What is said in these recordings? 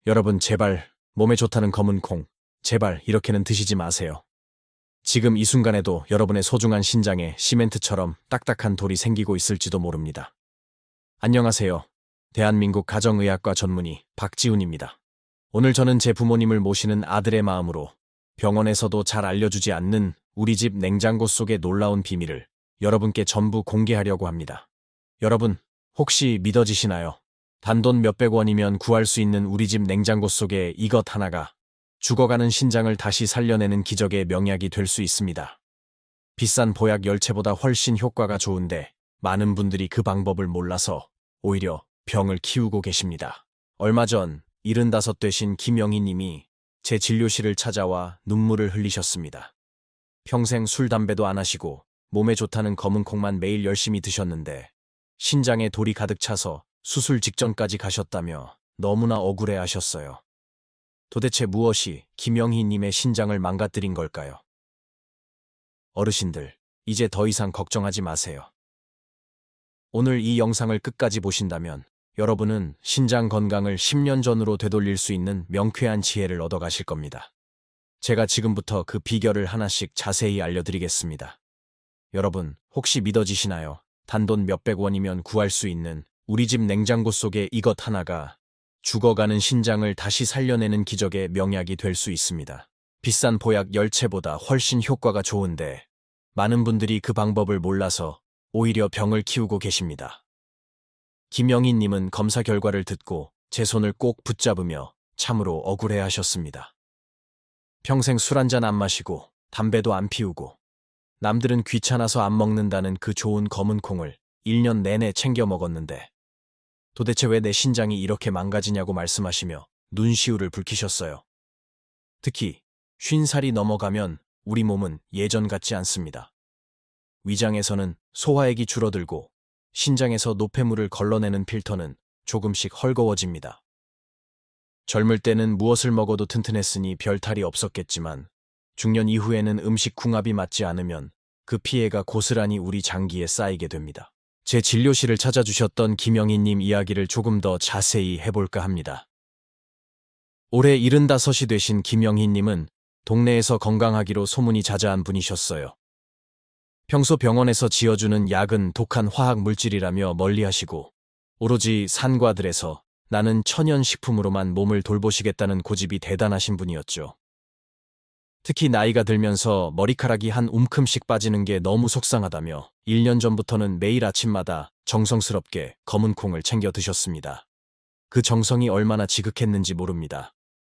여러분, 제발 몸에 좋다는 검은 콩, 제발 이렇게는 드시지 마세요. 지금 이 순간에도 여러분의 소중한 신장에 시멘트처럼 딱딱한 돌이 생기고 있을지도 모릅니다. 안녕하세요. 대한민국 가정의학과 전문의 박지훈입니다. 오늘 저는 제 부모님을 모시는 아들의 마음으로 병원에서도 잘 알려주지 않는 우리 집 냉장고 속의 놀라운 비밀을 여러분께 전부 공개하려고 합니다. 여러분, 혹시 믿어지시나요? 단돈 몇백 원이면 구할 수 있는 우리 집 냉장고 속에 이것 하나가 죽어가는 신장을 다시 살려내는 기적의 명약이 될 수 있습니다. 비싼 보약 열채보다 훨씬 효과가 좋은데 많은 분들이 그 방법을 몰라서 오히려 병을 키우고 계십니다. 얼마 전 75 되신 김영희 님이 제 진료실을 찾아와 눈물을 흘리셨습니다. 평생 술, 담배도 안 하시고 몸에 좋다는 검은 콩만 매일 열심히 드셨는데 신장에 돌이 가득 차서 수술 직전까지 가셨다며 너무나 억울해 하셨어요. 도대체 무엇이 김영희 님의 신장을 망가뜨린 걸까요? 어르신들, 이제 더 이상 걱정하지 마세요. 오늘 이 영상을 끝까지 보신다면 여러분은 신장 건강을 10년 전으로 되돌릴 수 있는 명쾌한 지혜를 얻어가실 겁니다. 제가 지금부터 그 비결을 하나씩 자세히 알려드리겠습니다. 여러분, 혹시 믿어지시나요? 단돈 몇백 원이면 구할 수 있는 우리 집 냉장고 속에 이것 하나가 죽어가는 신장을 다시 살려내는 기적의 명약이 될 수 있습니다. 비싼 보약 열채보다 훨씬 효과가 좋은데 많은 분들이 그 방법을 몰라서 오히려 병을 키우고 계십니다. 김영희 님은 검사 결과를 듣고 제 손을 꼭 붙잡으며 참으로 억울해 하셨습니다. 평생 술 한 잔 안 마시고 담배도 안 피우고 남들은 귀찮아서 안 먹는다는 그 좋은 검은 콩을 1년 내내 챙겨 먹었는데 도대체 왜 내 신장이 이렇게 망가지냐고 말씀하시며 눈시울을 붉히셨어요. 특히 50살이 넘어가면 우리 몸은 예전 같지 않습니다. 위장에서는 소화액이 줄어들고 신장에서 노폐물을 걸러내는 필터는 조금씩 헐거워집니다. 젊을 때는 무엇을 먹어도 튼튼했으니 별 탈이 없었겠지만 중년 이후에는 음식 궁합이 맞지 않으면 그 피해가 고스란히 우리 장기에 쌓이게 됩니다. 제 진료실을 찾아주셨던 김영희 님 이야기를 조금 더 자세히 해볼까 합니다. 올해 75이 되신 김영희 님은 동네에서 건강하기로 소문이 자자한 분이셨어요. 평소 병원에서 지어주는 약은 독한 화학 물질이라며 멀리하시고 오로지 산과 들에서 나는 천연식품으로만 몸을 돌보시겠다는 고집이 대단하신 분이었죠. 특히 나이가 들면서 머리카락이 한 움큼씩 빠지는 게 너무 속상하다며 1년 전부터는 매일 아침마다 정성스럽게 검은 콩을 챙겨 드셨습니다. 그 정성이 얼마나 지극했는지 모릅니다.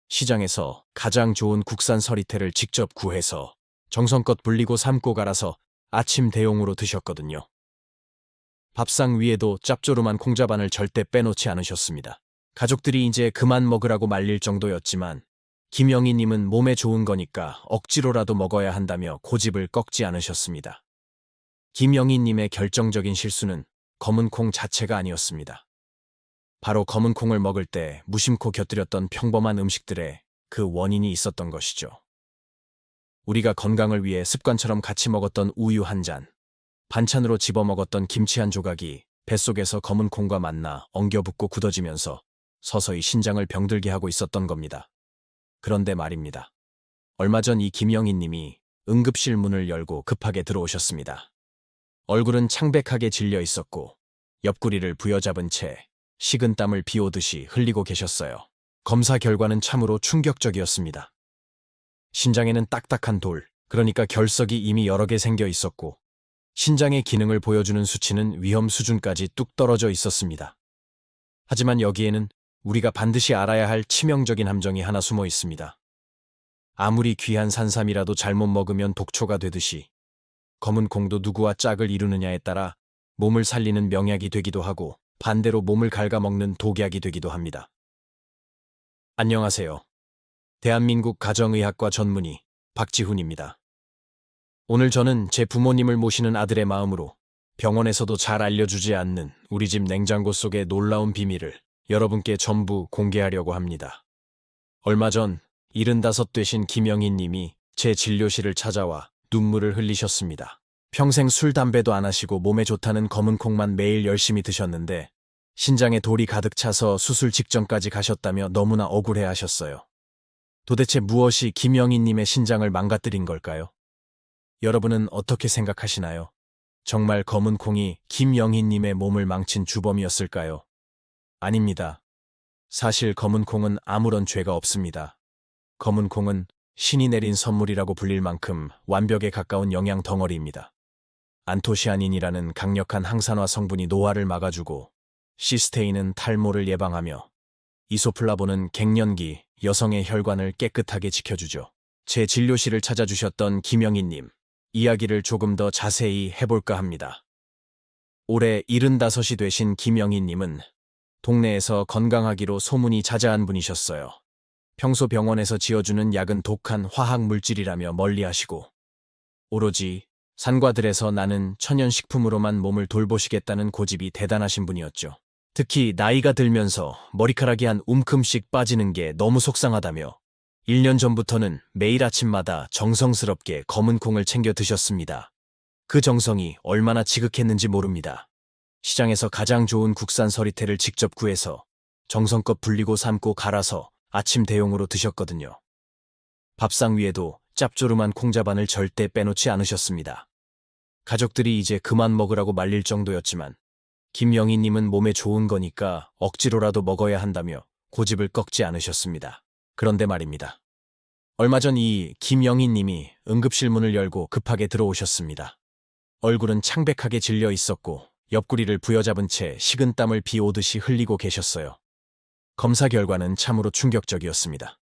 시장에서 가장 좋은 국산 서리태를 직접 구해서 정성껏 불리고 삶고 갈아서 아침 대용으로 드셨거든요. 밥상 위에도 짭조름한 콩자반을 절대 빼놓지 않으셨습니다. 가족들이 이제 그만 먹으라고 말릴 정도였지만 김영희 님은 몸에 좋은 거니까 억지로라도 먹어야 한다며 고집을 꺾지 않으셨습니다. 김영희 님의 결정적인 실수는 검은 콩 자체가 아니었습니다. 바로 검은 콩을 먹을 때 무심코 곁들였던 평범한 음식들에 그 원인이 있었던 것이죠. 우리가 건강을 위해 습관처럼 같이 먹었던 우유 한 잔, 반찬으로 집어 먹었던 김치 한 조각이 뱃속에서 검은 콩과 만나 엉겨붙고 굳어지면서 서서히 신장을 병들게 하고 있었던 겁니다. 그런데 말입니다. 얼마 전 이 김영희 님이 응급실 문을 열고 급하게 들어오셨습니다. 얼굴은 창백하게 질려 있었고 옆구리를 부여잡은 채 식은땀을 비오듯이 흘리고 계셨어요. 검사 결과는 참으로 충격적이었습니다. 신장에는 딱딱한 돌, 그러니까 결석이 이미 여러 개 생겨 있었고 신장의 기능을 보여주는 수치는 위험 수준까지 뚝 떨어져 있었습니다. 하지만 여기에는 우리가 반드시 알아야 할 치명적인 함정이 하나 숨어 있습니다. 아무리 귀한 산삼이라도 잘못 먹으면 독초가 되듯이 검은 콩도 누구와 짝을 이루느냐에 따라 몸을 살리는 명약이 되기도 하고 반대로 몸을 갉아먹는 독약이 되기도 합니다. 안녕하세요. 대한민국 가정의학과 전문의 박지훈입니다. 오늘 저는 제 부모님을 모시는 아들의 마음으로 병원에서도 잘 알려주지 않는 우리 집 냉장고 속의 놀라운 비밀을 여러분께 전부 공개하려고 합니다. 얼마 전 75 되신 김영희 님이 제 진료실을 찾아와 눈물을 흘리셨습니다. 평생 술, 담배도 안 하시고 몸에 좋다는 검은 콩만 매일 열심히 드셨는데 신장에 돌이 가득 차서 수술 직전까지 가셨다며 너무나 억울해 하셨어요. 도대체 무엇이 김영희님의 신장을 망가뜨린 걸까요? 여러분은 어떻게 생각하시나요? 정말 검은 콩이 김영희님의 몸을 망친 주범이었을까요? 아닙니다. 사실 검은 콩은 아무런 죄가 없습니다. 검은 콩은 신이 내린 선물이라고 불릴 만큼 완벽에 가까운 영양 덩어리입니다. 안토시아닌이라는 강력한 항산화 성분이 노화를 막아주고, 시스테인은 탈모를 예방하며, 이소플라본은 갱년기, 여성의 혈관을 깨끗하게 지켜주죠. 제 진료실을 찾아주셨던 김영희님, 이야기를 조금 더 자세히 해볼까 합니다. 올해 75이 되신 김영희님은 동네에서 건강하기로 소문이 자자한 분이셨어요. 평소 병원에서 지어주는 약은 독한 화학 물질이라며 멀리하시고, 오로지 산과 들에서 나는 천연식품으로만 몸을 돌보시겠다는 고집이 대단하신 분이었죠. 특히 나이가 들면서 머리카락이 한 움큼씩 빠지는 게 너무 속상하다며 1년 전부터는 매일 아침마다 정성스럽게 검은 콩을 챙겨 드셨습니다. 그 정성이 얼마나 지극했는지 모릅니다. 시장에서 가장 좋은 국산 서리태를 직접 구해서 정성껏 불리고 삶고 갈아서 아침 대용으로 드셨거든요. 밥상 위에도 짭조름한 콩자반을 절대 빼놓지 않으셨습니다. 가족들이 이제 그만 먹으라고 말릴 정도였지만 김영희님은 몸에 좋은 거니까 억지로라도 먹어야 한다며 고집을 꺾지 않으셨습니다. 그런데 말입니다. 얼마 전 이 김영희님이 응급실 문을 열고 급하게 들어오셨습니다. 얼굴은 창백하게 질려 있었고 옆구리를 부여잡은 채 식은땀을 비 오듯이 흘리고 계셨어요. 검사 결과는 참으로 충격적이었습니다.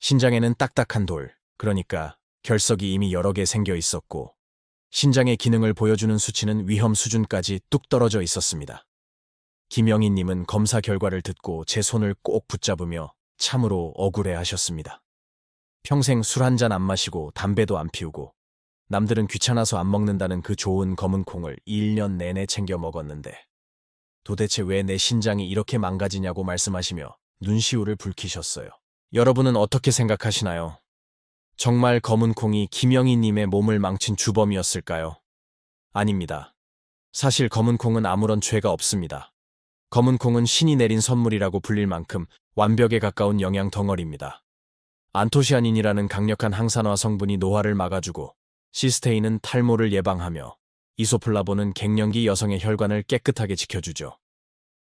신장에는 딱딱한 돌, 그러니까 결석이 이미 여러 개 생겨 있었고, 신장의 기능을 보여주는 수치는 위험 수준까지 뚝 떨어져 있었습니다. 김영희님은 검사 결과를 듣고 제 손을 꼭 붙잡으며 참으로 억울해 하셨습니다. 평생 술 한 잔 안 마시고 담배도 안 피우고 남들은 귀찮아서 안 먹는다는 그 좋은 검은 콩을 1년 내내 챙겨 먹었는데 도대체 왜 내 신장이 이렇게 망가지냐고 말씀하시며 눈시울을 붉히셨어요. 여러분은 어떻게 생각하시나요? 정말 검은 콩이 김영희님의 몸을 망친 주범이었을까요? 아닙니다. 사실 검은 콩은 아무런 죄가 없습니다. 검은 콩은 신이 내린 선물이라고 불릴 만큼 완벽에 가까운 영양 덩어리입니다. 안토시아닌이라는 강력한 항산화 성분이 노화를 막아주고, 시스테인은 탈모를 예방하며, 이소플라본은 갱년기 여성의 혈관을 깨끗하게 지켜주죠.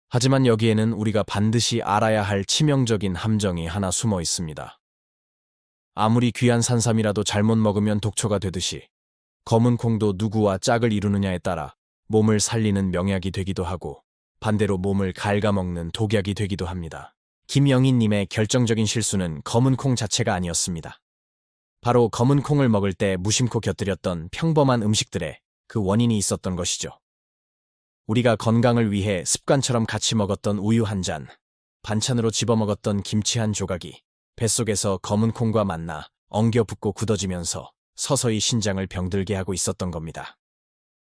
하지만 여기에는 우리가 반드시 알아야 할 치명적인 함정이 하나 숨어 있습니다. 아무리 귀한 산삼이라도 잘못 먹으면 독초가 되듯이 검은 콩도 누구와 짝을 이루느냐에 따라 몸을 살리는 명약이 되기도 하고 반대로 몸을 갉아먹는 독약이 되기도 합니다. 김영희님의 결정적인 실수는 검은 콩 자체가 아니었습니다. 바로 검은 콩을 먹을 때 무심코 곁들였던 평범한 음식들에 그 원인이 있었던 것이죠. 우리가 건강을 위해 습관처럼 같이 먹었던 우유 한 잔, 반찬으로 집어먹었던 김치 한 조각이 뱃속에서 검은 콩과 만나 엉겨 붙고 굳어지면서 서서히 신장을 병들게 하고 있었던 겁니다.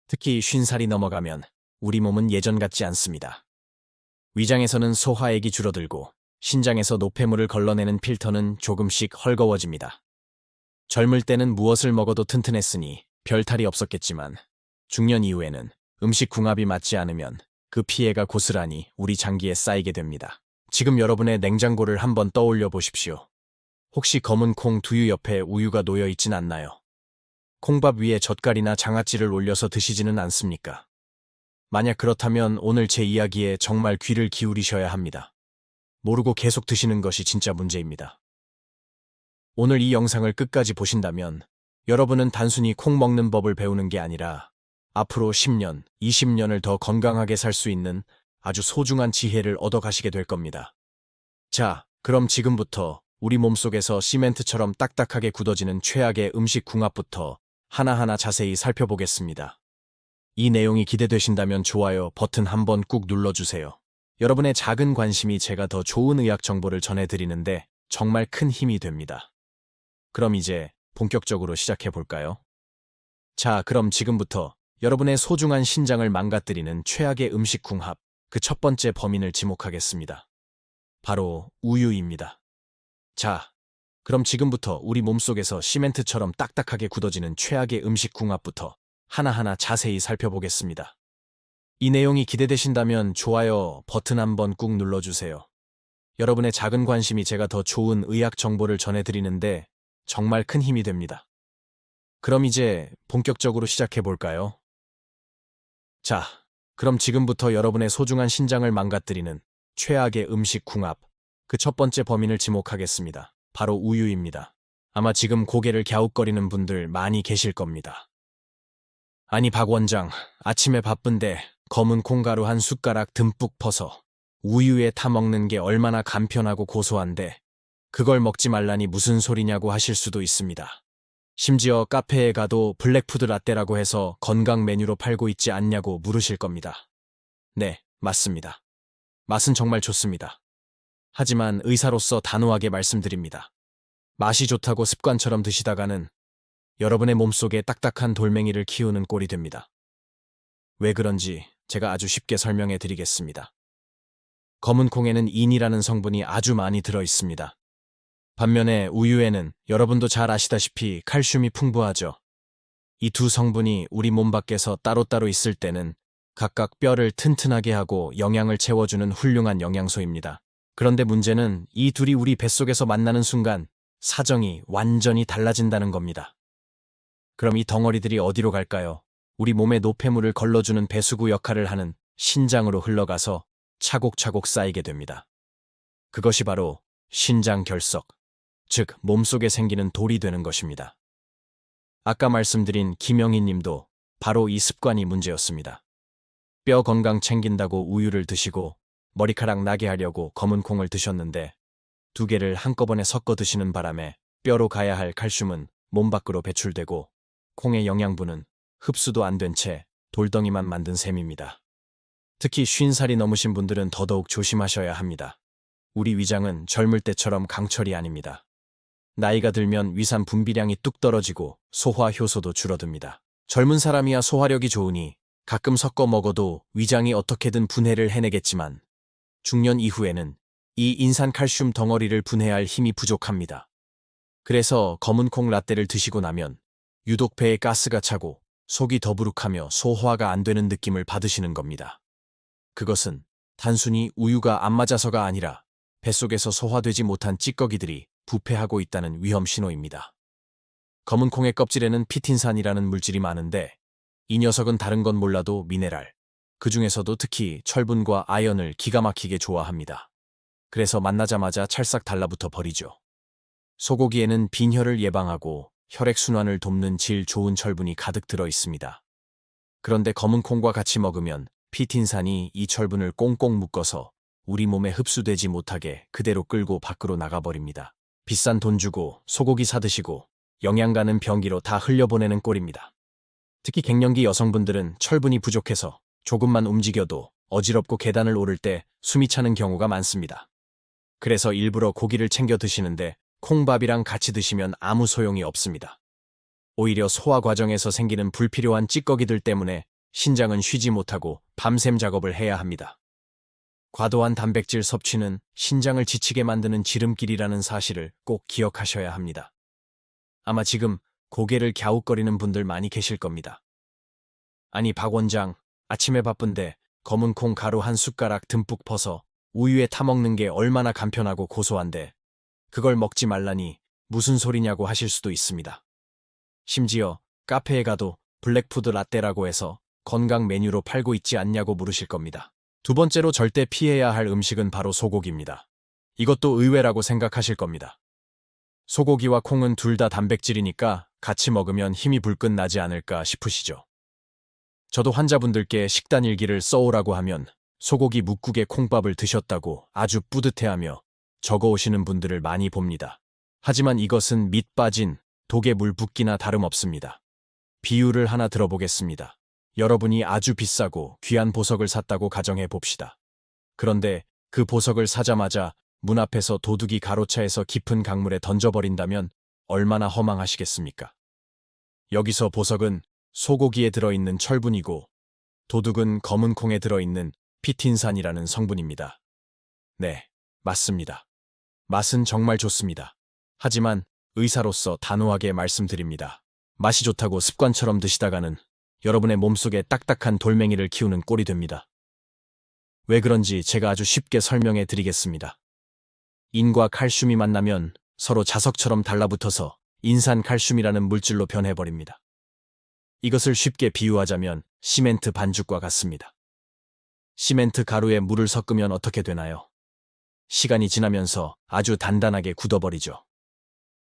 특히 50살이 넘어가면 우리 몸은 예전 같지 않습니다. 위장에서는 소화액이 줄어들고 신장에서 노폐물을 걸러내는 필터는 조금씩 헐거워집니다. 젊을 때는 무엇을 먹어도 튼튼했으니 별 탈이 없었겠지만 중년 이후에는 음식 궁합이 맞지 않으면 그 피해가 고스란히 우리 장기에 쌓이게 됩니다. 지금 여러분의 냉장고를 한번 떠올려 보십시오. 혹시 검은 콩 두유 옆에 우유가 놓여 있진 않나요? 콩밥 위에 젓갈이나 장아찌를 올려서 드시지는 않습니까? 만약 그렇다면 오늘 제 이야기에 정말 귀를 기울이셔야 합니다. 모르고 계속 드시는 것이 진짜 문제입니다. 오늘 이 영상을 끝까지 보신다면 여러분은 단순히 콩 먹는 법을 배우는 게 아니라 앞으로 10년, 20년을 더 건강하게 살 수 있는 아주 소중한 지혜를 얻어가시게 될 겁니다. 자, 그럼 지금부터 우리 몸속에서 시멘트처럼 딱딱하게 굳어지는 최악의 음식 궁합부터 하나하나 자세히 살펴보겠습니다. 이 내용이 기대되신다면 좋아요 버튼 한번 꾹 눌러주세요. 여러분의 작은 관심이 제가 더 좋은 의학 정보를 전해드리는데 정말 큰 힘이 됩니다. 그럼 이제 본격적으로 시작해볼까요? 자, 그럼 지금부터 여러분의 소중한 신장을 망가뜨리는 최악의 음식 궁합, 그 첫 번째 범인을 지목하겠습니다. 바로 우유입니다. 자, 그럼 지금부터 우리 몸속에서 시멘트처럼 딱딱하게 굳어지는 최악의 음식 궁합부터 하나하나 자세히 살펴보겠습니다. 이 내용이 기대되신다면 좋아요 버튼 한번 꾹 눌러주세요. 여러분의 작은 관심이 제가 더 좋은 의학 정보를 전해드리는데 정말 큰 힘이 됩니다. 그럼 이제 본격적으로 시작해 볼까요? 자, 그럼 지금부터 여러분의 소중한 신장을 망가뜨리는 최악의 음식 궁합, 그 첫 번째 범인을 지목하겠습니다. 바로 우유입니다. 아마 지금 고개를 갸웃거리는 분들 많이 계실 겁니다. 아니 박 원장, 아침에 바쁜데 검은 콩가루 한 숟가락 듬뿍 퍼서 우유에 타먹는 게 얼마나 간편하고 고소한데 그걸 먹지 말라니 무슨 소리냐고 하실 수도 있습니다. 심지어 카페에 가도 블랙푸드 라떼라고 해서 건강 메뉴로 팔고 있지 않냐고 물으실 겁니다. 네, 맞습니다. 맛은 정말 좋습니다. 하지만 의사로서 단호하게 말씀드립니다. 맛이 좋다고 습관처럼 드시다가는 여러분의 몸속에 딱딱한 돌멩이를 키우는 꼴이 됩니다. 왜 그런지 제가 아주 쉽게 설명해 드리겠습니다. 검은 콩에는 인이라는 성분이 아주 많이 들어 있습니다. 반면에 우유에는 여러분도 잘 아시다시피 칼슘이 풍부하죠. 이 두 성분이 우리 몸 밖에서 따로따로 있을 때는 각각 뼈를 튼튼하게 하고 영양을 채워주는 훌륭한 영양소입니다. 그런데 문제는 이 둘이 우리 뱃속에서 만나는 순간 사정이 완전히 달라진다는 겁니다. 그럼 이 덩어리들이 어디로 갈까요? 우리 몸에 노폐물을 걸러주는 배수구 역할을 하는 신장으로 흘러가서 차곡차곡 쌓이게 됩니다. 그것이 바로 신장 결석, 즉 몸속에 생기는 돌이 되는 것입니다. 아까 말씀드린 김영희 님도 바로 이 습관이 문제였습니다. 뼈 건강 챙긴다고 우유를 드시고 머리카락 나게 하려고 검은 콩을 드셨는데 두 개를 한꺼번에 섞어 드시는 바람에 뼈로 가야 할 칼슘은 몸 밖으로 배출되고 콩의 영양분은 흡수도 안 된 채 돌덩이만 만든 셈입니다. 특히 50살이 넘으신 분들은 더더욱 조심하셔야 합니다. 우리 위장은 젊을 때처럼 강철이 아닙니다. 나이가 들면 위산 분비량이 뚝 떨어지고 소화 효소도 줄어듭니다. 젊은 사람이야 소화력이 좋으니 가끔 섞어 먹어도 위장이 어떻게든 분해를 해내겠지만 중년 이후에는 이 인산칼슘 덩어리를 분해할 힘이 부족합니다. 그래서 검은 콩 라떼를 드시고 나면 유독 배에 가스가 차고 속이 더부룩하며 소화가 안 되는 느낌을 받으시는 겁니다. 그것은 단순히 우유가 안 맞아서가 아니라 뱃속에서 소화되지 못한 찌꺼기들이 부패하고 있다는 위험 신호입니다. 검은 콩의 껍질에는 피틴산이라는 물질이 많은데 이 녀석은 다른 건 몰라도 미네랄, 그 중에서도 특히 철분과 아연을 기가 막히게 좋아합니다. 그래서 만나자마자 찰싹 달라붙어 버리죠. 소고기에는 빈혈을 예방하고 혈액순환을 돕는 질 좋은 철분이 가득 들어 있습니다. 그런데 검은 콩과 같이 먹으면 피틴산이 이 철분을 꽁꽁 묶어서 우리 몸에 흡수되지 못하게 그대로 끌고 밖으로 나가버립니다. 비싼 돈 주고 소고기 사드시고 영양 가는 변기로 다 흘려보내는 꼴입니다. 특히 갱년기 여성분들은 철분이 부족해서 조금만 움직여도 어지럽고 계단을 오를 때 숨이 차는 경우가 많습니다. 그래서 일부러 고기를 챙겨 드시는데 콩밥이랑 같이 드시면 아무 소용이 없습니다. 오히려 소화 과정에서 생기는 불필요한 찌꺼기들 때문에 신장은 쉬지 못하고 밤샘 작업을 해야 합니다. 과도한 단백질 섭취는 신장을 지치게 만드는 지름길이라는 사실을 꼭 기억하셔야 합니다. 아마 지금 고개를 갸웃거리는 분들 많이 계실 겁니다. 아니 박 원장, 아침에 바쁜데 검은 콩 가루 한 숟가락 듬뿍 퍼서 우유에 타먹는 게 얼마나 간편하고 고소한데 그걸 먹지 말라니 무슨 소리냐고 하실 수도 있습니다. 심지어 카페에 가도 블랙푸드 라떼라고 해서 건강 메뉴로 팔고 있지 않냐고 물으실 겁니다. 두 번째로 절대 피해야 할 음식은 바로 소고기입니다. 이것도 의외라고 생각하실 겁니다. 소고기와 콩은 둘 다 단백질이니까 같이 먹으면 힘이 불끈 나지 않을까 싶으시죠. 저도 환자분들께 식단 일기를 써오라고 하면 소고기 뭇국에 콩밥을 드셨다고 아주 뿌듯해하며 적어오시는 분들을 많이 봅니다. 하지만 이것은 밑 빠진 독에 물 붓기나 다름없습니다. 비유를 하나 들어보겠습니다. 여러분이 아주 비싸고 귀한 보석을 샀다고 가정해 봅시다. 그런데 그 보석을 사자마자 문 앞에서 도둑이 가로차에서 깊은 강물에 던져버린다면 얼마나 허망하시겠습니까? 여기서 보석은 소고기에 들어있는 철분이고 도둑은 검은 콩에 들어있는 피틴산이라는 성분입니다. 네, 맞습니다. 맛은 정말 좋습니다. 하지만 의사로서 단호하게 말씀드립니다. 맛이 좋다고 습관처럼 드시다가는 여러분의 몸속에 딱딱한 돌멩이를 키우는 꼴이 됩니다. 왜 그런지 제가 아주 쉽게 설명해 드리겠습니다. 인과 칼슘이 만나면 서로 자석처럼 달라붙어서 인산칼슘이라는 물질로 변해버립니다. 이것을 쉽게 비유하자면 시멘트 반죽과 같습니다. 시멘트 가루에 물을 섞으면 어떻게 되나요? 시간이 지나면서 아주 단단하게 굳어버리죠.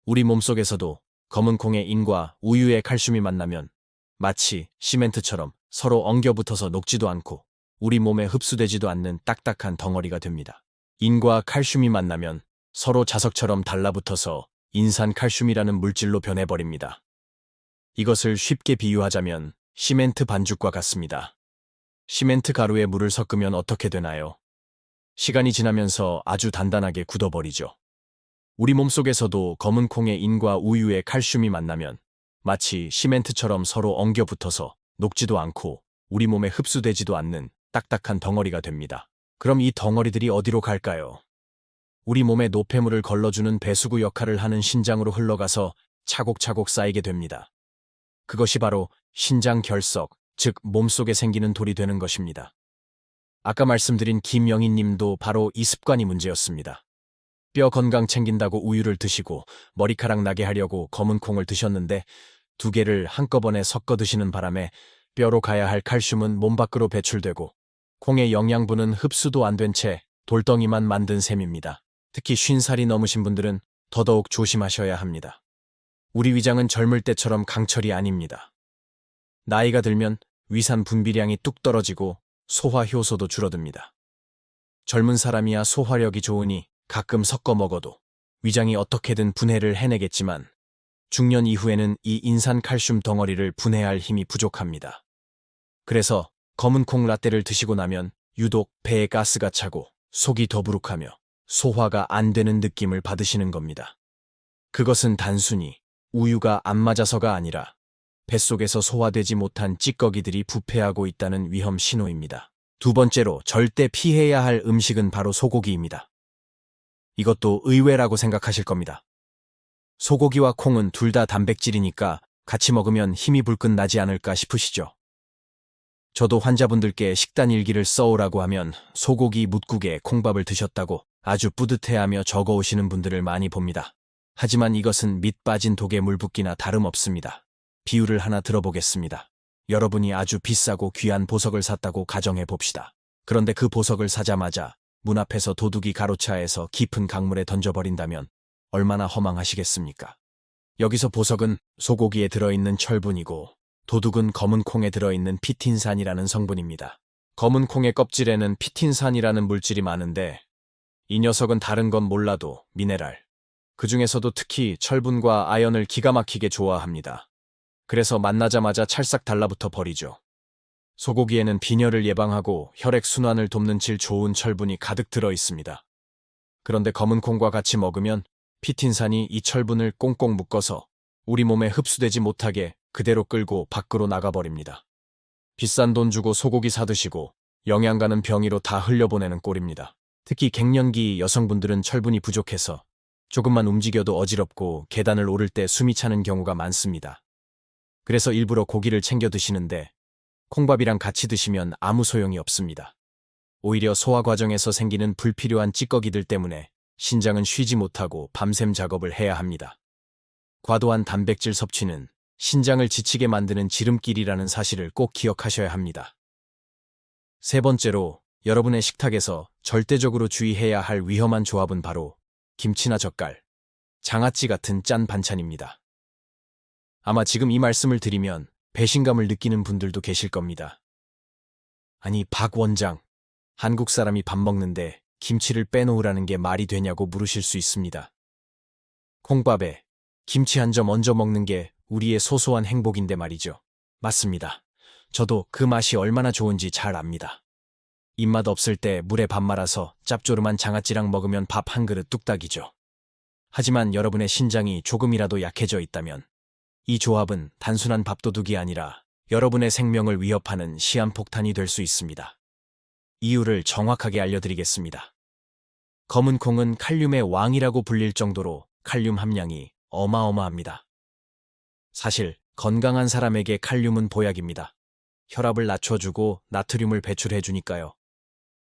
우리 몸속에서도 검은 콩의 인과 우유의 칼슘이 만나면 마치 시멘트처럼 서로 엉겨붙어서 녹지도 않고 우리 몸에 흡수되지도 않는 딱딱한 덩어리가 됩니다. 인과 칼슘이 만나면 서로 자석처럼 달라붙어서 인산칼슘이라는 물질로 변해버립니다. 이것을 쉽게 비유하자면 시멘트 반죽과 같습니다. 시멘트 가루에 물을 섞으면 어떻게 되나요? 시간이 지나면서 아주 단단하게 굳어버리죠. 우리 몸속에서도 검은 콩의 인과 우유의 칼슘이 만나면 마치 시멘트처럼 서로 엉겨붙어서 녹지도 않고 우리 몸에 흡수되지도 않는 딱딱한 덩어리가 됩니다. 그럼 이 덩어리들이 어디로 갈까요? 우리 몸에 노폐물을 걸러주는 배수구 역할을 하는 신장으로 흘러가서 차곡차곡 쌓이게 됩니다. 그것이 바로 신장 결석, 즉 몸속에 생기는 돌이 되는 것입니다. 아까 말씀드린 김영희 님도 바로 이 습관이 문제였습니다. 뼈 건강 챙긴다고 우유를 드시고 머리카락 나게 하려고 검은 콩을 드셨는데 두 개를 한꺼번에 섞어 드시는 바람에 뼈로 가야 할 칼슘은 몸 밖으로 배출되고 콩의 영양분은 흡수도 안 된 채 돌덩이만 만든 셈입니다. 특히 50살이 넘으신 분들은 더더욱 조심하셔야 합니다. 우리 위장은 젊을 때처럼 강철이 아닙니다. 나이가 들면 위산 분비량이 뚝 떨어지고 소화 효소도 줄어듭니다. 젊은 사람이야 소화력이 좋으니 가끔 섞어 먹어도 위장이 어떻게든 분해를 해내겠지만 중년 이후에는 이 인산칼슘 덩어리를 분해할 힘이 부족합니다. 그래서 검은 콩 라떼를 드시고 나면 유독 배에 가스가 차고 속이 더부룩하며 소화가 안 되는 느낌을 받으시는 겁니다. 그것은 단순히 우유가 안 맞아서가 아니라 뱃속에서 소화되지 못한 찌꺼기들이 부패하고 있다는 위험 신호입니다. 두 번째로 절대 피해야 할 음식은 바로 소고기입니다. 이것도 의외라고 생각하실 겁니다. 소고기와 콩은 둘 다 단백질이니까 같이 먹으면 힘이 불끈 나지 않을까 싶으시죠? 저도 환자분들께 식단 일기를 써오라고 하면 소고기 뭇국에 콩밥을 드셨다고 아주 뿌듯해하며 적어오시는 분들을 많이 봅니다. 하지만 이것은 밑 빠진 독에 물 붓기나 다름없습니다. 비유를 하나 들어보겠습니다. 여러분이 아주 비싸고 귀한 보석을 샀다고 가정해 봅시다. 그런데 그 보석을 사자마자 문 앞에서 도둑이 가로차에서 깊은 강물에 던져버린다면 얼마나 허망하시겠습니까? 여기서 보석은 소고기에 들어있는 철분이고 도둑은 검은 콩에 들어있는 피틴산이라는 성분입니다. 검은 콩의 껍질에는 피틴산이라는 물질이 많은데 이 녀석은 다른 건 몰라도 미네랄, 그 중에서도 특히 철분과 아연을 기가 막히게 좋아합니다. 그래서 만나자마자 찰싹 달라붙어 버리죠. 소고기에는 빈혈을 예방하고 혈액순환을 돕는 질 좋은 철분이 가득 들어 있습니다. 그런데 검은 콩과 같이 먹으면 피틴산이 이 철분을 꽁꽁 묶어서 우리 몸에 흡수되지 못하게 그대로 끌고 밖으로 나가버립니다. 비싼 돈 주고 소고기 사드시고 영양 가는 병이로 다 흘려보내는 꼴입니다. 특히 갱년기 여성분들은 철분이 부족해서 조금만 움직여도 어지럽고 계단을 오를 때 숨이 차는 경우가 많습니다. 그래서 일부러 고기를 챙겨 드시는데 콩밥이랑 같이 드시면 아무 소용이 없습니다. 오히려 소화 과정에서 생기는 불필요한 찌꺼기들 때문에 신장은 쉬지 못하고 밤샘 작업을 해야 합니다. 과도한 단백질 섭취는 신장을 지치게 만드는 지름길이라는 사실을 꼭 기억하셔야 합니다. 세 번째로 여러분의 식탁에서 절대적으로 주의해야 할 위험한 조합은 바로 김치나 젓갈, 장아찌 같은 짠 반찬입니다. 아마 지금 이 말씀을 드리면 배신감을 느끼는 분들도 계실 겁니다. 아니, 박 원장, 한국 사람이 밥 먹는데 김치를 빼놓으라는 게 말이 되냐고 물으실 수 있습니다. 콩밥에 김치 한 점 얹어 먹는 게 우리의 소소한 행복인데 말이죠. 맞습니다. 저도 그 맛이 얼마나 좋은지 잘 압니다. 입맛 없을 때 물에 밥 말아서 짭조름한 장아찌랑 먹으면 밥 한 그릇 뚝딱이죠. 하지만 여러분의 신장이 조금이라도 약해져 있다면 이 조합은 단순한 밥도둑이 아니라 여러분의 생명을 위협하는 시한폭탄이 될 수 있습니다. 이유를 정확하게 알려드리겠습니다. 검은 콩은 칼륨의 왕이라고 불릴 정도로 칼륨 함량이 어마어마합니다. 사실 건강한 사람에게 칼륨은 보약입니다. 혈압을 낮춰주고 나트륨을 배출해주니까요.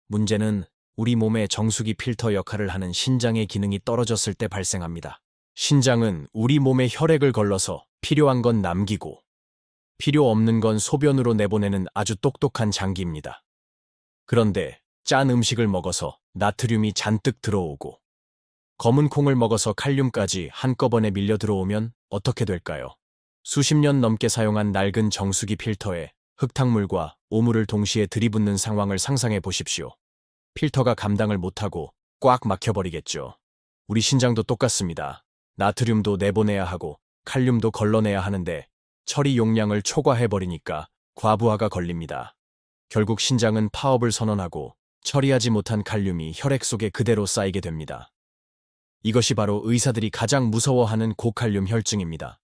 문제는 우리 몸의 정수기 필터 역할을 하는 신장의 기능이 떨어졌을 때 발생합니다. 신장은 우리 몸에 혈액을 걸러서 필요한 건 남기고 필요 없는 건 소변으로 내보내는 아주 똑똑한 장기입니다. 그런데 짠 음식을 먹어서 나트륨이 잔뜩 들어오고 검은 콩을 먹어서 칼륨까지 한꺼번에 밀려 들어오면 어떻게 될까요? 수십 년 넘게 사용한 낡은 정수기 필터에 흙탕물과 오물을 동시에 들이붓는 상황을 상상해 보십시오. 필터가 감당을 못하고 꽉 막혀버리겠죠. 우리 신장도 똑같습니다. 나트륨도 내보내야 하고 칼륨도 걸러내야 하는데 처리 용량을 초과해버리니까 과부하가 걸립니다. 결국 신장은 파업을 선언하고 처리하지 못한 칼륨이 혈액 속에 그대로 쌓이게 됩니다. 이것이 바로 의사들이 가장 무서워하는 고칼륨 혈증입니다.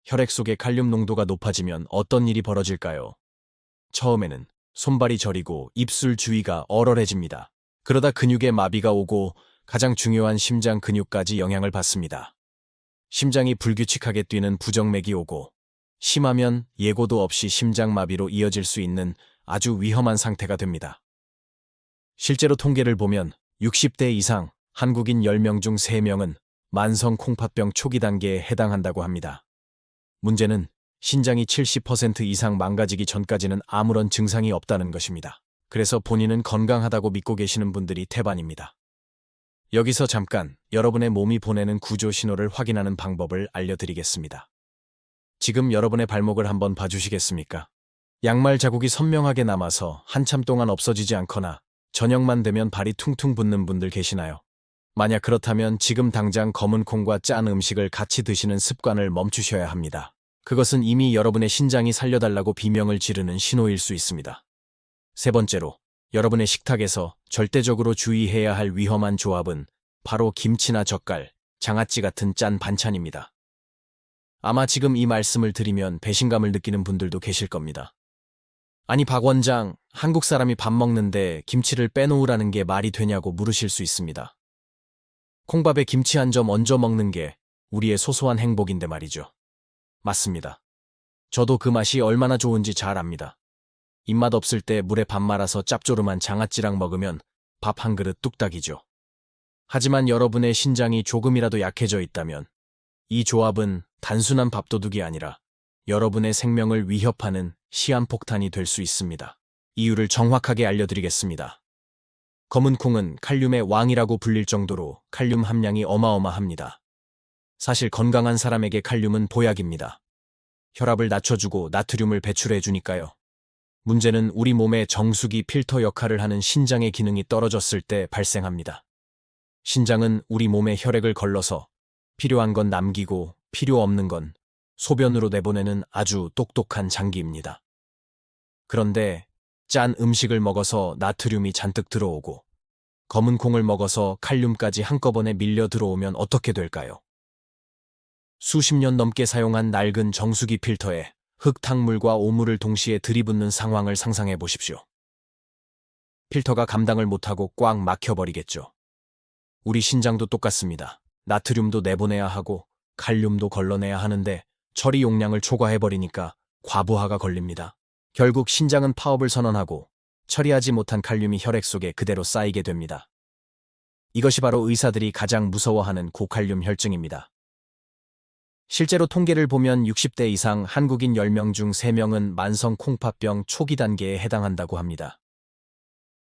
혈액 속의 칼륨 농도가 높아지면 어떤 일이 벌어질까요? 처음에는 손발이 저리고 입술 주위가 얼얼해집니다. 그러다 근육에 마비가 오고 가장 중요한 심장 근육까지 영향을 받습니다. 심장이 불규칙하게 뛰는 부정맥이 오고 심하면 예고도 없이 심장마비로 이어질 수 있는 아주 위험한 상태가 됩니다. 실제로 통계를 보면 60대 이상 한국인 10명 중 3명은 만성 콩팥병 초기 단계에 해당한다고 합니다. 문제는 신장이 70% 이상 망가지기 전까지는 아무런 증상이 없다는 것입니다. 그래서 본인은 건강하다고 믿고 계시는 분들이 태반입니다. 여기서 잠깐 여러분의 몸이 보내는 구조 신호를 확인하는 방법을 알려드리겠습니다. 지금 여러분의 발목을 한번 봐주시겠습니까? 양말 자국이 선명하게 남아서 한참 동안 없어지지 않거나 저녁만 되면 발이 퉁퉁 붓는 분들 계시나요? 만약 그렇다면 지금 당장 검은 콩과 짠 음식을 같이 드시는 습관을 멈추셔야 합니다. 그것은 이미 여러분의 신장이 살려달라고 비명을 지르는 신호일 수 있습니다. 세 번째로, 여러분의 식탁에서 절대적으로 주의해야 할 위험한 조합은 바로 김치나 젓갈, 장아찌 같은 짠 반찬입니다. 아마 지금 이 말씀을 드리면 배신감을 느끼는 분들도 계실 겁니다. 아니 박 원장, 한국 사람이 밥 먹는데 김치를 빼놓으라는 게 말이 되냐고 물으실 수 있습니다. 콩밥에 김치 한 점 얹어 먹는 게 우리의 소소한 행복인데 말이죠. 맞습니다. 저도 그 맛이 얼마나 좋은지 잘 압니다. 입맛 없을 때 물에 밥 말아서 짭조름한 장아찌랑 먹으면 밥 한 그릇 뚝딱이죠. 하지만 여러분의 신장이 조금이라도 약해져 있다면 이 조합은 단순한 밥도둑이 아니라 여러분의 생명을 위협하는 시한폭탄이 될 수 있습니다. 이유를 정확하게 알려드리겠습니다. 검은 콩은 칼륨의 왕이라고 불릴 정도로 칼륨 함량이 어마어마합니다. 사실 건강한 사람에게 칼륨은 보약입니다. 혈압을 낮춰주고 나트륨을 배출해주니까요. 문제는 우리 몸의 정수기 필터 역할을 하는 신장의 기능이 떨어졌을 때 발생합니다. 신장은 우리 몸에 혈액을 걸러서 필요한 건 남기고 필요 없는 건 소변으로 내보내는 아주 똑똑한 장기입니다. 그런데 짠 음식을 먹어서 나트륨이 잔뜩 들어오고 검은 콩을 먹어서 칼륨까지 한꺼번에 밀려 들어오면 어떻게 될까요? 수십 년 넘게 사용한 낡은 정수기 필터에 흙탕물과 오물을 동시에 들이붓는 상황을 상상해 보십시오. 필터가 감당을 못하고 꽉 막혀버리겠죠. 우리 신장도 똑같습니다. 나트륨도 내보내야 하고 칼륨도 걸러내야 하는데 처리 용량을 초과해버리니까 과부하가 걸립니다. 결국 신장은 파업을 선언하고 처리하지 못한 칼륨이 혈액 속에 그대로 쌓이게 됩니다. 이것이 바로 의사들이 가장 무서워하는 고칼륨 혈증입니다. 실제로 통계를 보면 60대 이상 한국인 10명 중 3명은 만성 콩팥병 초기 단계에 해당한다고 합니다.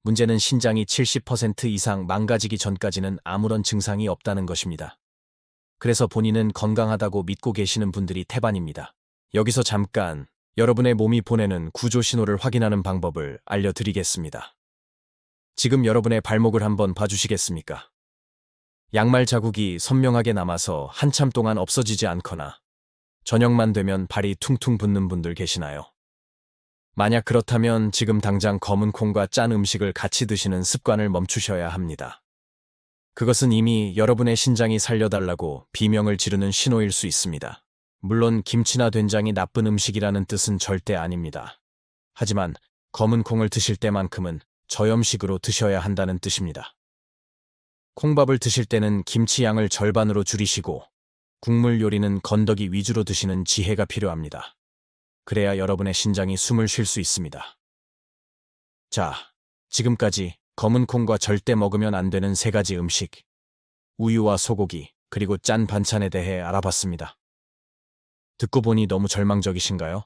문제는 신장이 70% 이상 망가지기 전까지는 아무런 증상이 없다는 것입니다. 그래서 본인은 건강하다고 믿고 계시는 분들이 태반입니다. 여기서 잠깐 여러분의 몸이 보내는 구조 신호를 확인하는 방법을 알려드리겠습니다. 지금 여러분의 발목을 한번 봐주시겠습니까? 양말 자국이 선명하게 남아서 한참 동안 없어지지 않거나 저녁만 되면 발이 퉁퉁 붓는 분들 계시나요? 만약 그렇다면 지금 당장 검은 콩과 짠 음식을 같이 드시는 습관을 멈추셔야 합니다. 그것은 이미 여러분의 신장이 살려달라고 비명을 지르는 신호일 수 있습니다. 물론 김치나 된장이 나쁜 음식이라는 뜻은 절대 아닙니다. 하지만 검은 콩을 드실 때만큼은 저염식으로 드셔야 한다는 뜻입니다. 콩밥을 드실 때는 김치 양을 절반으로 줄이시고 국물 요리는 건더기 위주로 드시는 지혜가 필요합니다. 그래야 여러분의 신장이 숨을 쉴 수 있습니다. 자, 지금까지 검은 콩과 절대 먹으면 안 되는 3가지 음식, 우유와 소고기, 그리고 짠 반찬에 대해 알아봤습니다. 듣고 보니 너무 절망적이신가요?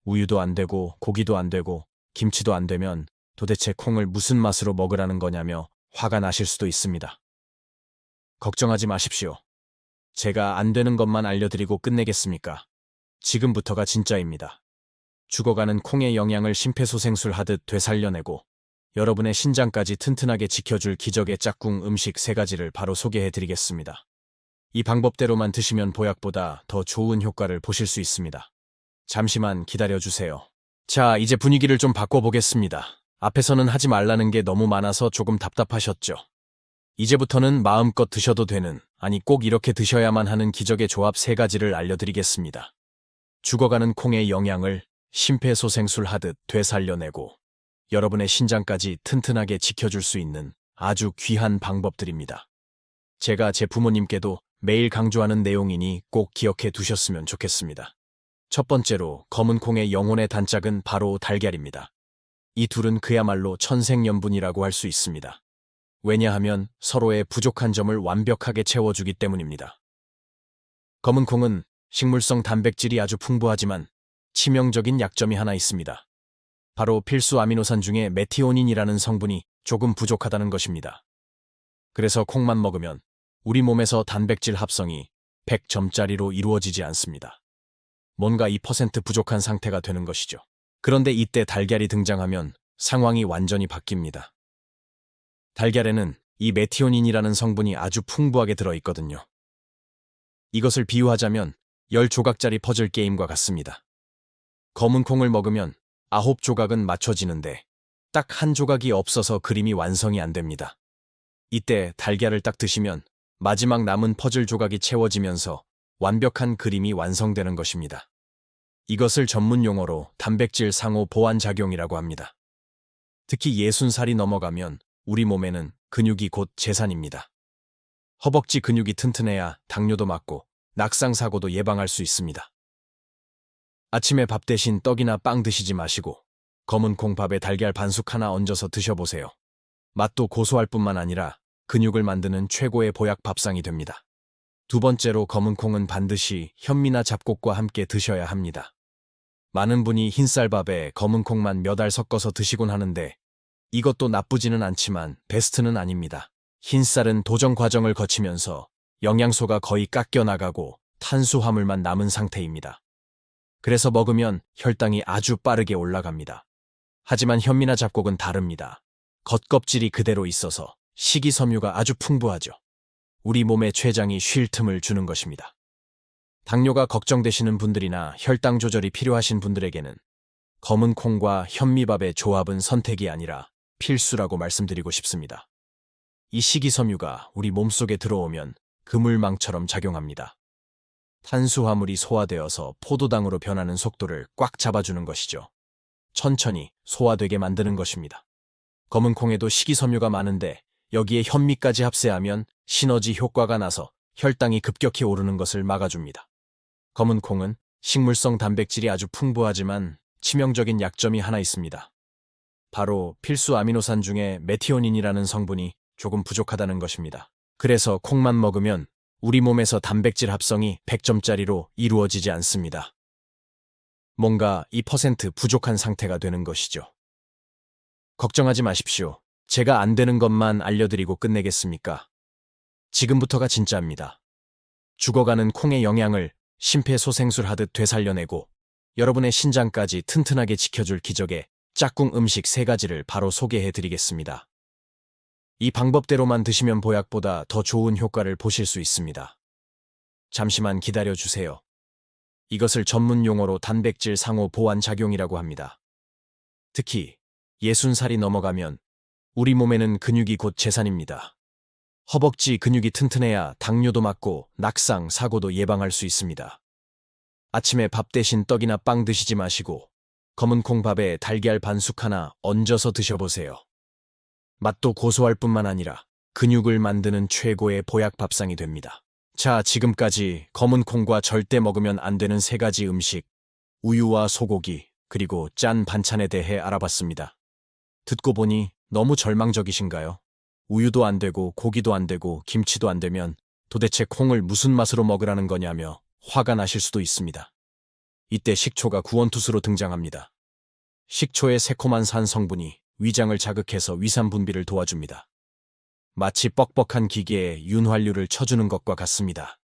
우유도 안 되고 고기도 안 되고 김치도 안 되면 도대체 콩을 무슨 맛으로 먹으라는 거냐며 화가 나실 수도 있습니다. 걱정하지 마십시오. 제가 안 되는 것만 알려드리고 끝내겠습니까? 지금부터가 진짜입니다. 죽어가는 콩의 영양을 심폐소생술 하듯 되살려내고 여러분의 신장까지 튼튼하게 지켜줄 기적의 짝꿍 음식 3가지를 바로 소개해드리겠습니다. 이 방법대로만 드시면 보약보다 더 좋은 효과를 보실 수 있습니다. 잠시만 기다려주세요. 자, 이제 분위기를 좀 바꿔보겠습니다. 앞에서는 하지 말라는 게 너무 많아서 조금 답답하셨죠? 이제부터는 마음껏 드셔도 되는, 아니 꼭 이렇게 드셔야만 하는 기적의 조합 3가지를 알려드리겠습니다. 죽어가는 콩의 영양을 심폐소생술 하듯 되살려내고 여러분의 신장까지 튼튼하게 지켜줄 수 있는 아주 귀한 방법들입니다. 제가 제 부모님께도 매일 강조하는 내용이니 꼭 기억해 두셨으면 좋겠습니다. 첫 번째로 검은 콩의 영혼의 단짝은 바로 달걀입니다. 이 둘은 그야말로 천생연분이라고 할 수 있습니다. 왜냐하면 서로의 부족한 점을 완벽하게 채워주기 때문입니다. 검은 콩은 식물성 단백질이 아주 풍부하지만 치명적인 약점이 하나 있습니다. 바로 필수 아미노산 중에 메티오닌이라는 성분이 조금 부족하다는 것입니다. 그래서 콩만 먹으면 우리 몸에서 단백질 합성이 100점짜리로 이루어지지 않습니다. 뭔가 2% 부족한 상태가 되는 것이죠. 그런데 이때 달걀이 등장하면 상황이 완전히 바뀝니다. 달걀에는 이 메티오닌이라는 성분이 아주 풍부하게 들어있거든요. 이것을 비유하자면 10조각짜리 퍼즐 게임과 같습니다. 검은 콩을 먹으면 9조각은 맞춰지는데 딱 1조각이 없어서 그림이 완성이 안 됩니다. 이때 달걀을 딱 드시면 마지막 남은 퍼즐 조각이 채워지면서 완벽한 그림이 완성되는 것입니다. 이것을 전문 용어로 단백질 상호 보완 작용이라고 합니다. 특히 60살이 넘어가면 우리 몸에는 근육이 곧 재산입니다. 허벅지 근육이 튼튼해야 당뇨도 막고 낙상 사고도 예방할 수 있습니다. 아침에 밥 대신 떡이나 빵 드시지 마시고 검은 콩밥에 달걀 반숙 하나 얹어서 드셔보세요. 맛도 고소할 뿐만 아니라 근육을 만드는 최고의 보약 밥상이 됩니다. 두 번째로 검은 콩은 반드시 현미나 잡곡과 함께 드셔야 합니다. 많은 분이 흰쌀밥에 검은 콩만 몇 알 섞어서 드시곤 하는데 이것도 나쁘지는 않지만 베스트는 아닙니다. 흰쌀은 도정 과정을 거치면서 영양소가 거의 깎여 나가고 탄수화물만 남은 상태입니다. 그래서 먹으면 혈당이 아주 빠르게 올라갑니다. 하지만 현미나 잡곡은 다릅니다. 겉껍질이 그대로 있어서 식이섬유가 아주 풍부하죠. 우리 몸에 췌장이 쉴 틈을 주는 것입니다. 당뇨가 걱정되시는 분들이나 혈당 조절이 필요하신 분들에게는 검은 콩과 현미밥의 조합은 선택이 아니라 필수라고 말씀드리고 싶습니다. 이 식이섬유가 우리 몸속에 들어오면 그물망처럼 작용합니다. 탄수화물이 소화되어서 포도당으로 변하는 속도를 꽉 잡아주는 것이죠. 천천히 소화되게 만드는 것입니다. 검은 콩에도 식이섬유가 많은데 여기에 현미까지 합세하면 시너지 효과가 나서 혈당이 급격히 오르는 것을 막아줍니다. 검은 콩은 식물성 단백질이 아주 풍부하지만 치명적인 약점이 하나 있습니다. 바로 필수 아미노산 중에 메티오닌이라는 성분이 조금 부족하다는 것입니다. 그래서 콩만 먹으면 우리 몸에서 단백질 합성이 100점짜리로 이루어지지 않습니다. 뭔가 2% 부족한 상태가 되는 것이죠. 걱정하지 마십시오. 제가 안 되는 것만 알려드리고 끝내겠습니까? 지금부터가 진짜입니다. 죽어가는 콩의 영양을 심폐소생술 하듯 되살려내고 여러분의 신장까지 튼튼하게 지켜줄 기적의 짝꿍 음식 3가지를 바로 소개해드리겠습니다. 이 방법대로만 드시면 보약보다 더 좋은 효과를 보실 수 있습니다. 잠시만 기다려주세요. 이것을 전문 용어로 단백질 상호 보완 작용이라고 합니다. 특히 60살이 넘어가면 우리 몸에는 근육이 곧 재산입니다. 허벅지 근육이 튼튼해야 당뇨도 막고 낙상, 사고도 예방할 수 있습니다. 아침에 밥 대신 떡이나 빵 드시지 마시고 검은 콩밥에 달걀 반숙 하나 얹어서 드셔보세요. 맛도 고소할 뿐만 아니라 근육을 만드는 최고의 보약 밥상이 됩니다. 자, 지금까지 검은 콩과 절대 먹으면 안 되는 3가지 음식, 우유와 소고기, 그리고 짠 반찬에 대해 알아봤습니다. 듣고 보니 너무 절망적이신가요? 우유도 안 되고 고기도 안 되고 김치도 안 되면 도대체 콩을 무슨 맛으로 먹으라는 거냐며 화가 나실 수도 있습니다. 이때 식초가 구원투수로 등장합니다. 식초의 새콤한 산 성분이 위장을 자극해서 위산 분비를 도와줍니다. 마치 뻑뻑한 기계에 윤활유를 쳐주는 것과 같습니다.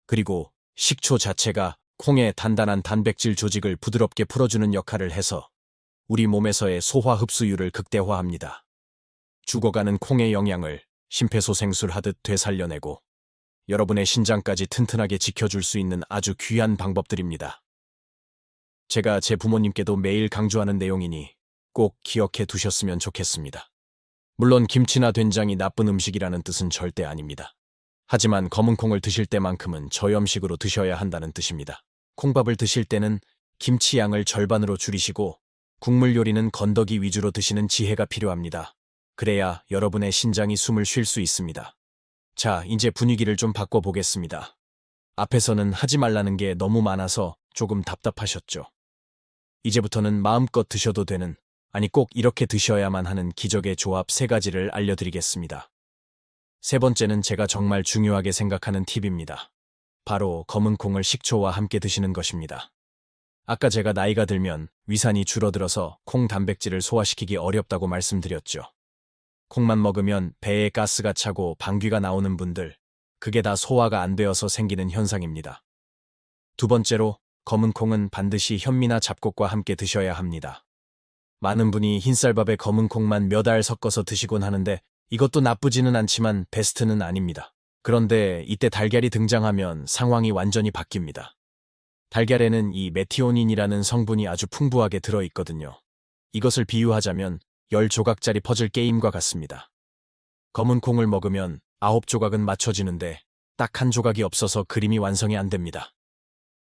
그리고 식초 자체가 콩의 단단한 단백질 조직을 부드럽게 풀어주는 역할을 해서 우리 몸에서의 소화 흡수율을 극대화합니다. 죽어가는 콩의 영양을 심폐소생술 하듯 되살려내고 여러분의 신장까지 튼튼하게 지켜줄 수 있는 아주 귀한 방법들입니다. 제가 제 부모님께도 매일 강조하는 내용이니 꼭 기억해 두셨으면 좋겠습니다. 물론 김치나 된장이 나쁜 음식이라는 뜻은 절대 아닙니다. 하지만 검은 콩을 드실 때만큼은 저염식으로 드셔야 한다는 뜻입니다. 콩밥을 드실 때는 김치 양을 절반으로 줄이시고 국물 요리는 건더기 위주로 드시는 지혜가 필요합니다. 그래야 여러분의 신장이 숨을 쉴 수 있습니다. 자, 이제 분위기를 좀 바꿔보겠습니다. 앞에서는 하지 말라는 게 너무 많아서 조금 답답하셨죠? 이제부터는 마음껏 드셔도 되는, 아니 꼭 이렇게 드셔야만 하는 기적의 조합 3가지를 알려드리겠습니다. 세 번째는 제가 정말 중요하게 생각하는 팁입니다. 바로 검은 콩을 식초와 함께 드시는 것입니다. 아까 제가 나이가 들면 위산이 줄어들어서 콩 단백질을 소화시키기 어렵다고 말씀드렸죠. 콩만 먹으면 배에 가스가 차고 방귀가 나오는 분들, 그게 다 소화가 안 되어서 생기는 현상입니다. 두 번째로, 검은 콩은 반드시 현미나 잡곡과 함께 드셔야 합니다. 많은 분이 흰쌀밥에 검은 콩만 몇 알 섞어서 드시곤 하는데 이것도 나쁘지는 않지만 베스트는 아닙니다. 그런데 이때 달걀이 등장하면 상황이 완전히 바뀝니다. 달걀에는 이 메티오닌이라는 성분이 아주 풍부하게 들어있거든요. 이것을 비유하자면 10조각짜리 퍼즐 게임과 같습니다. 검은 콩을 먹으면 9조각은 맞춰지는데 딱 1조각이 없어서 그림이 완성이 안 됩니다.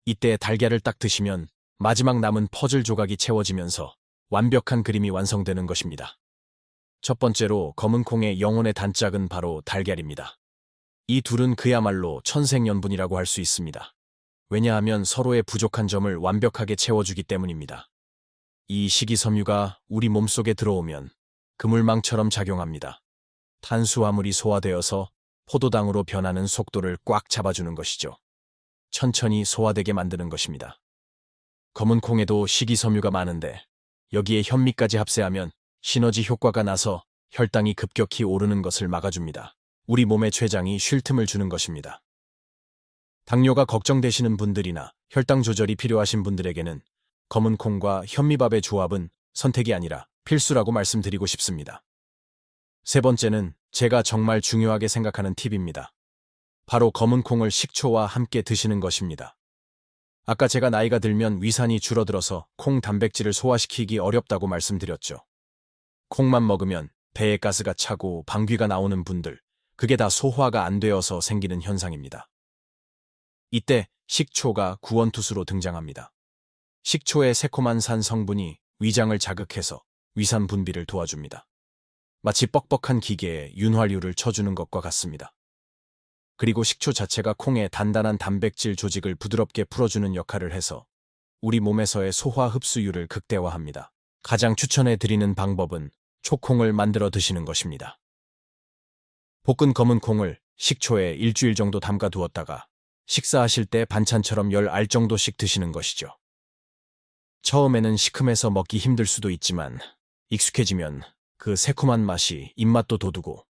이때 달걀을 딱 드시면 마지막 남은 퍼즐 조각이 채워지면서 완벽한 그림이 완성되는 것입니다. 첫 번째로 검은 콩의 영혼의 단짝은 바로 달걀입니다. 이 둘은 그야말로 천생연분이라고 할 수 있습니다. 왜냐하면 서로의 부족한 점을 완벽하게 채워주기 때문입니다. 이 식이섬유가 우리 몸속에 들어오면 그물망처럼 작용합니다. 탄수화물이 소화되어서 포도당으로 변하는 속도를 꽉 잡아주는 것이죠. 천천히 소화되게 만드는 것입니다. 검은 콩에도 식이섬유가 많은데 여기에 현미까지 합세하면 시너지 효과가 나서 혈당이 급격히 오르는 것을 막아줍니다. 우리 몸의 췌장이 쉴 틈을 주는 것입니다. 당뇨가 걱정되시는 분들이나 혈당 조절이 필요하신 분들에게는 검은 콩과 현미밥의 조합은 선택이 아니라 필수라고 말씀드리고 싶습니다. 세 번째는 제가 정말 중요하게 생각하는 팁입니다. 바로 검은 콩을 식초와 함께 드시는 것입니다. 아까 제가 나이가 들면 위산이 줄어들어서 콩 단백질을 소화시키기 어렵다고 말씀드렸죠. 콩만 먹으면 배에 가스가 차고 방귀가 나오는 분들, 그게 다 소화가 안 되어서 생기는 현상입니다. 이때 식초가 구원투수로 등장합니다. 식초의 새콤한 산 성분이 위장을 자극해서 위산 분비를 도와줍니다. 마치 뻑뻑한 기계에 윤활유를 쳐주는 것과 같습니다. 그리고 식초 자체가 콩의 단단한 단백질 조직을 부드럽게 풀어주는 역할을 해서 우리 몸에서의 소화 흡수율을 극대화합니다. 가장 추천해 드리는 방법은 초콩을 만들어 드시는 것입니다. 볶은 검은 콩을 식초에 일주일 정도 담가 두었다가 식사하실 때 반찬처럼 10알 정도씩 드시는 것이죠. 처음에는 시큼해서 먹기 힘들 수도 있지만 익숙해지면 그 새콤한 맛이 입맛도 돋우고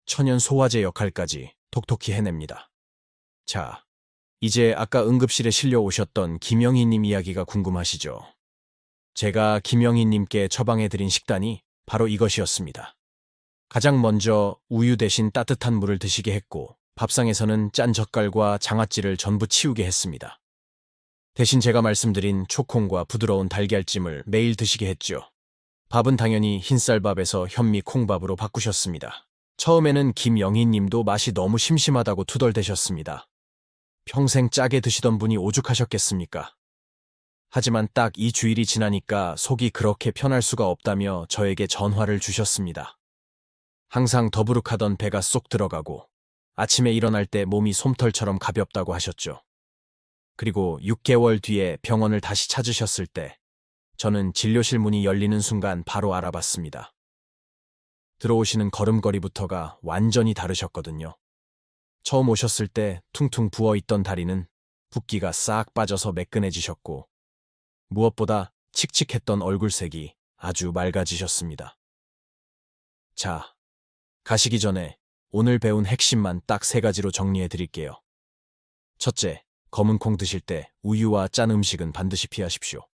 천연 소화제 역할까지 톡톡히 해냅니다. 자, 이제 아까 응급실에 실려오셨던 김영희님 이야기가 궁금하시죠? 제가 김영희님께 처방해드린 식단이 바로 이것이었습니다. 가장 먼저 우유 대신 따뜻한 물을 드시게 했고 밥상에서는 짠 젓갈과 장아찌를 전부 치우게 했습니다. 대신 제가 말씀드린 초콩과 부드러운 달걀찜을 매일 드시게 했죠. 밥은 당연히 흰쌀밥에서 현미 콩밥으로 바꾸셨습니다. 처음에는 김영희님도 맛이 너무 심심하다고 투덜대셨습니다. 평생 짜게 드시던 분이 오죽하셨겠습니까? 하지만 딱 이 주일이 지나니까 속이 그렇게 편할 수가 없다며 저에게 전화를 주셨습니다. 항상 더부룩하던 배가 쏙 들어가고 아침에 일어날 때 몸이 솜털처럼 가볍다고 하셨죠. 그리고 6개월 뒤에 병원을 다시 찾으셨을 때 저는 진료실 문이 열리는 순간 바로 알아봤습니다. 들어오시는 걸음걸이부터가 완전히 다르셨거든요. 처음 오셨을 때 퉁퉁 부어있던 다리는 붓기가 싹 빠져서 매끈해지셨고 무엇보다 칙칙했던 얼굴색이 아주 맑아지셨습니다. 자, 가시기 전에 오늘 배운 핵심만 딱 3가지로 정리해 드릴게요. 첫째, 검은 콩 드실 때 우유와 짠 음식은 반드시 피하십시오.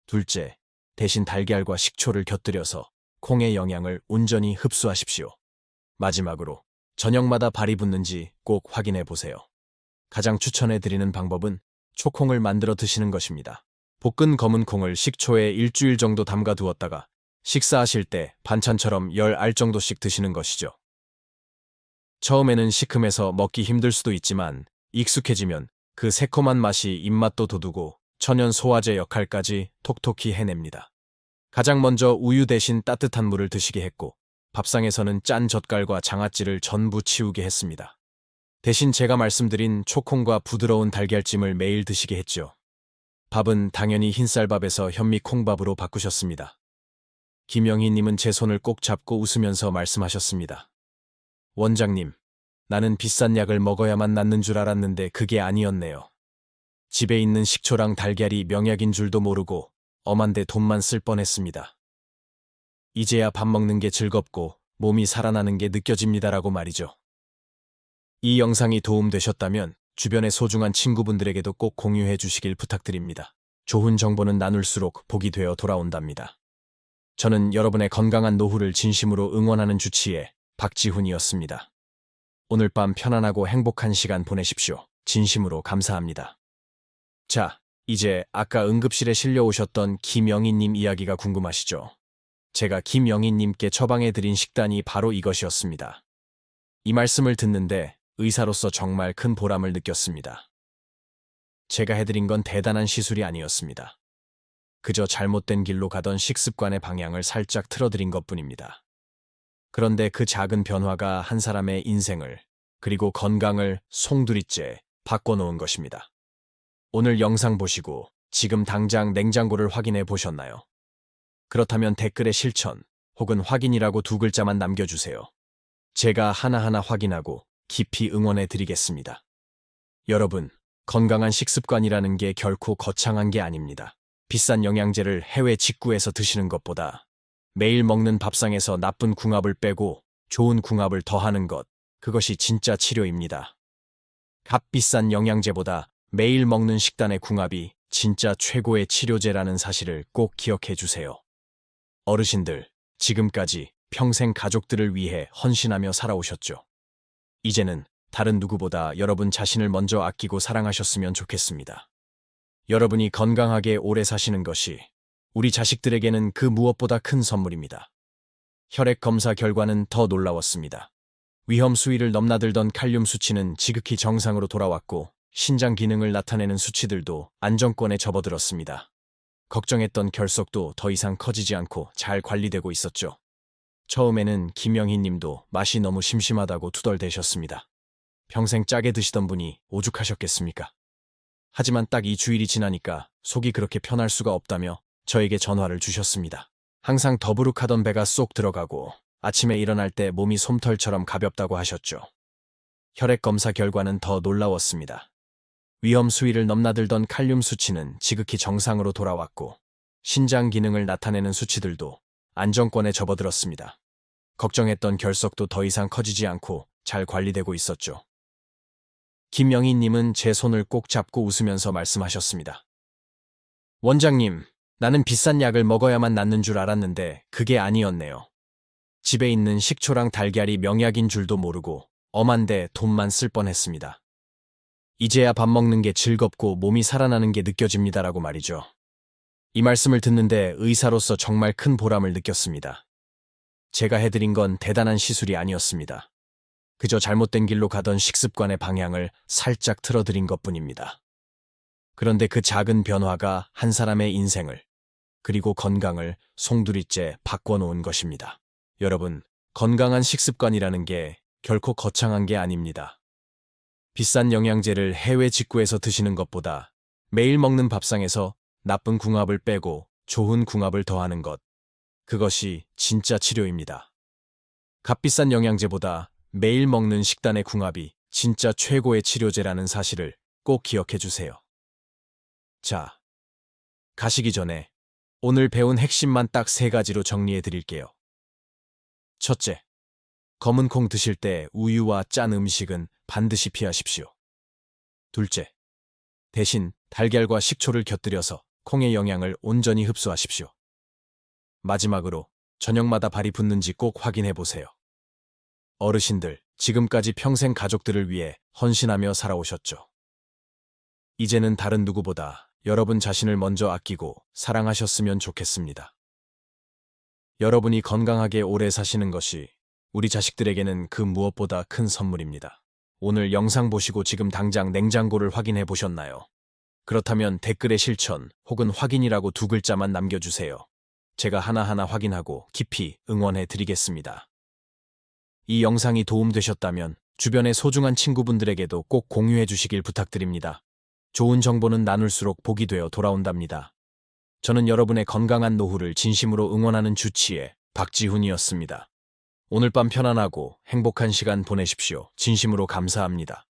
둘째, 대신 달걀과 식초를 곁들여서 콩의 영양을 온전히 흡수하십시오. 마지막으로, 저녁마다 발이 붙는지 꼭 확인해 보세요. 가장 추천해 드리는 방법은 초콩을 만들어 드시는 것입니다. 볶은 검은 콩을 식초에 일주일 정도 담가 두었다가 식사하실 때 반찬처럼 10알 정도씩 드시는 것이죠. 처음에는 시큼해서 먹기 힘들 수도 있지만 익숙해지면 그 새콤한 맛이 입맛도 돋우고 천연 소화제 역할까지 톡톡히 해냅니다. 가장 먼저 우유 대신 따뜻한 물을 드시게 했고 밥상에서는 짠 젓갈과 장아찌를 전부 치우게 했습니다. 대신 제가 말씀드린 초콩과 부드러운 달걀찜을 매일 드시게 했죠. 밥은 당연히 흰쌀밥에서 현미 콩밥으로 바꾸셨습니다. 김영희님은 제 손을 꼭 잡고 웃으면서 말씀하셨습니다. 원장님, 나는 비싼 약을 먹어야만 낫는 줄 알았는데 그게 아니었네요. 집에 있는 식초랑 달걀이 명약인 줄도 모르고 엄한데 돈만 쓸 뻔했습니다. 이제야 밥 먹는 게 즐겁고 몸이 살아나는 게 느껴집니다라고 말이죠. 이 영상이 도움되셨다면 주변의 소중한 친구분들에게도 꼭 공유해 주시길 부탁드립니다. 좋은 정보는 나눌수록 복이 되어 돌아온답니다. 저는 여러분의 건강한 노후를 진심으로 응원하는 주치의 박지훈이었습니다. 오늘 밤 편안하고 행복한 시간 보내십시오. 진심으로 감사합니다. 자, 이제 아까 응급실에 실려오셨던 김영희님 이야기가 궁금하시죠? 제가 김영희님께 처방해드린 식단이 바로 이것이었습니다. 이 말씀을 듣는데 의사로서 정말 큰 보람을 느꼈습니다. 제가 해드린 건 대단한 시술이 아니었습니다. 그저 잘못된 길로 가던 식습관의 방향을 살짝 틀어드린 것뿐입니다. 그런데 그 작은 변화가 한 사람의 인생을 그리고 건강을 송두리째 바꿔놓은 것입니다. 오늘 영상 보시고 지금 당장 냉장고를 확인해 보셨나요? 그렇다면 댓글에 실천 혹은 확인이라고 2글자만 남겨주세요. 제가 하나하나 확인하고 깊이 응원해 드리겠습니다. 여러분, 건강한 식습관이라는 게 결코 거창한 게 아닙니다. 비싼 영양제를 해외 직구해서 드시는 것보다 매일 먹는 밥상에서 나쁜 궁합을 빼고 좋은 궁합을 더하는 것, 그것이 진짜 치료입니다. 값비싼 영양제보다 매일 먹는 식단의 궁합이 진짜 최고의 치료제라는 사실을 꼭 기억해 주세요. 어르신들, 지금까지 평생 가족들을 위해 헌신하며 살아오셨죠. 이제는 다른 누구보다 여러분 자신을 먼저 아끼고 사랑하셨으면 좋겠습니다. 여러분이 건강하게 오래 사시는 것이 우리 자식들에게는 그 무엇보다 큰 선물입니다. 혈액 검사 결과는 더 놀라웠습니다. 위험 수위를 넘나들던 칼륨 수치는 지극히 정상으로 돌아왔고 신장 기능을 나타내는 수치들도 안정권에 접어들었습니다. 걱정했던 결석도 더 이상 커지지 않고 잘 관리되고 있었죠. 처음에는 김영희 님도 맛이 너무 심심하다고 투덜대셨습니다. 평생 짜게 드시던 분이 오죽하셨겠습니까? 하지만 딱 2주일이 지나니까 속이 그렇게 편할 수가 없다며 저에게 전화를 주셨습니다. 항상 더부룩하던 배가 쏙 들어가고 아침에 일어날 때 몸이 솜털처럼 가볍다고 하셨죠. 혈액 검사 결과는 더 놀라웠습니다. 위험 수위를 넘나들던 칼륨 수치는 지극히 정상으로 돌아왔고 신장 기능을 나타내는 수치들도 안정권에 접어들었습니다. 걱정했던 결석도 더 이상 커지지 않고 잘 관리되고 있었죠. 김영희 님은 제 손을 꼭 잡고 웃으면서 말씀하셨습니다. 원장님, 나는 비싼 약을 먹어야만 낫는 줄 알았는데 그게 아니었네요. 집에 있는 식초랑 달걀이 명약인 줄도 모르고 엄한데 돈만 쓸 뻔했습니다. 이제야 밥 먹는 게 즐겁고 몸이 살아나는 게 느껴집니다라고 말이죠. 이 말씀을 듣는데 의사로서 정말 큰 보람을 느꼈습니다. 제가 해드린 건 대단한 시술이 아니었습니다. 그저 잘못된 길로 가던 식습관의 방향을 살짝 틀어드린 것뿐입니다. 그런데 그 작은 변화가 한 사람의 인생을 그리고 건강을 송두리째 바꿔놓은 것입니다. 여러분, 건강한 식습관이라는 게 결코 거창한 게 아닙니다. 비싼 영양제를 해외 직구해서 드시는 것보다 매일 먹는 밥상에서 나쁜 궁합을 빼고 좋은 궁합을 더하는 것. 그것이 진짜 치료입니다. 값비싼 영양제보다 매일 먹는 식단의 궁합이 진짜 최고의 치료제라는 사실을 꼭 기억해 주세요. 자, 가시기 전에 오늘 배운 핵심만 딱 3가지로 정리해 드릴게요. 첫째, 검은 콩 드실 때 우유와 짠 음식은 반드시 피하십시오. 둘째, 대신 달걀과 식초를 곁들여서 콩의 영양을 온전히 흡수하십시오. 마지막으로 저녁마다 발이 붓는지 꼭 확인해 보세요. 어르신들, 지금까지 평생 가족들을 위해 헌신하며 살아오셨죠. 이제는 다른 누구보다 여러분 자신을 먼저 아끼고 사랑하셨으면 좋겠습니다. 여러분이 건강하게 오래 사시는 것이 우리 자식들에게는 그 무엇보다 큰 선물입니다. 오늘 영상 보시고 지금 당장 냉장고를 확인해 보셨나요? 그렇다면 댓글에 실천 혹은 확인이라고 2글자만 남겨주세요. 제가 하나하나 확인하고 깊이 응원해 드리겠습니다. 이 영상이 도움되셨다면 주변의 소중한 친구분들에게도 꼭 공유해 주시길 부탁드립니다. 좋은 정보는 나눌수록 복이 되어 돌아온답니다. 저는 여러분의 건강한 노후를 진심으로 응원하는 주치의 박지훈이었습니다. 오늘 밤 편안하고 행복한 시간 보내십시오. 진심으로 감사합니다.